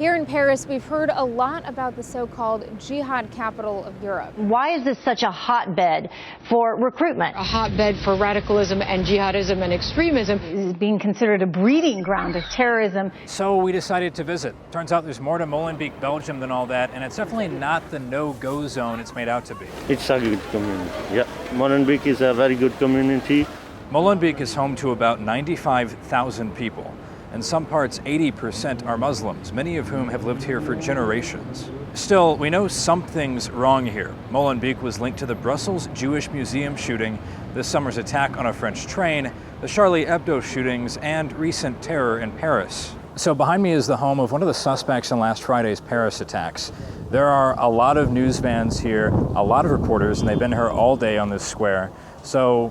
Here in Paris, we've heard a lot about the so-called Jihad capital of Europe. Why is this such a hotbed for recruitment? A hotbed for radicalism and jihadism and extremism. It is being considered a breeding ground of terrorism. So we decided to visit. Turns out there's more to Molenbeek, Belgium than all that, and it's definitely not the no-go zone it's made out to be. It's a good community, yeah. Molenbeek is a very good community. Molenbeek is home to about 95,000 people. In some parts, 80% are Muslims, many of whom have lived here for generations. Still, we know something's wrong here. Molenbeek was linked to the Brussels Jewish Museum shooting, this summer's attack on a French train, the Charlie Hebdo shootings, and recent terror in Paris. So behind me is the home of one of the suspects in last Friday's Paris attacks. There are a lot of news vans here, a lot of reporters, and they've been here all day on this square. So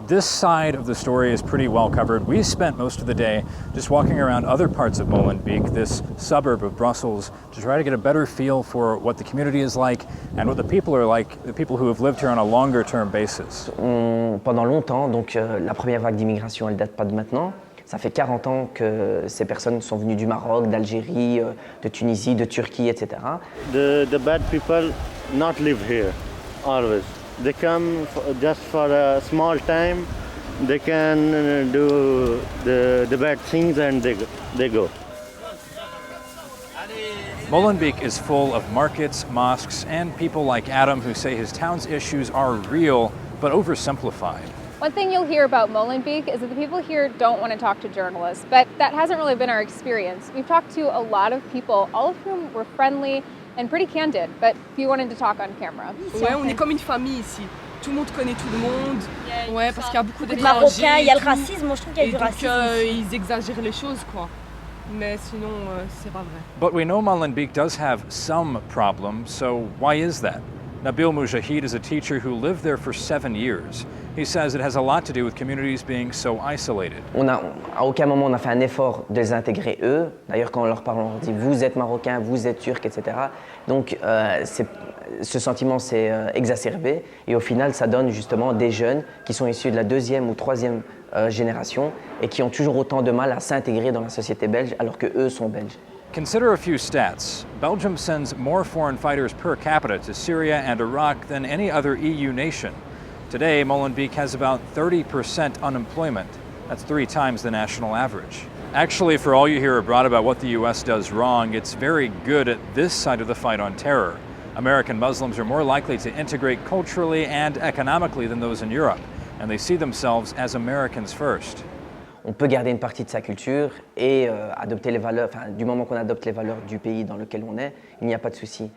this side of the story is pretty well covered. We spent most of the day just walking around other parts of Molenbeek, this suburb of Brussels, to try to get a better feel for what the community is like and what the people are like, the people who have lived here on a longer term basis. Pendant longtemps, donc la première vague d'immigration, elle date pas de maintenant. Ça fait 40 ans que ces personnes sont venues du Maroc, d'Algérie, de Tunisie, de Turquie, etc. The bad people not live here, always. They come just for a small time, they can do the bad things and they go. Molenbeek is full of markets, mosques, and people like Adam who say his town's issues are real but oversimplified. One thing you'll hear about Molenbeek is that the people here don't want to talk to journalists, but that hasn't really been our experience. We've talked to a lot of people, all of whom were friendly and pretty candid, but few wanted to talk on camera. Ouais, on est comme une famille ici. Tout le monde connaît tout le monde. Ouais, parce qu'il y a beaucoup d'étrangers. Marocains, il y a le racisme, moi je trouve qu'il y a du racisme. Ils exagèrent les choses, quoi. Mais sinon, c'est pas vrai. But we know Molenbeek does have some problems, so why is that? Nabil Mujahid is a teacher who lived there for 7 years. He says it has a lot to do with communities being so isolated. À aucun moment on a fait un effort de les intégrer eux. D'ailleurs, quand on leur parle, on leur dit vous êtes marocain, vous êtes turc, etc. Donc ce sentiment s'est exacerbé et au final ça donne justement des jeunes qui sont issus de la deuxième ou troisième génération et qui ont toujours autant de mal à s'intégrer dans la société belge alors que eux sont belges. Consider a few stats. Belgium sends more foreign fighters per capita to Syria and Iraq than any other EU nation. Today, Molenbeek has about 30% unemployment. That's 3 times the national average. Actually, for all you hear abroad about what the US does wrong, it's very good at this side of the fight on terror. American Muslims are more likely to integrate culturally and economically than those in Europe, and they see themselves as Americans first. On peut garder une partie de sa culture et adopter les valeurs, du moment qu'on adopte les valeurs du pays dans lequel on est, il n'y a pas de souci.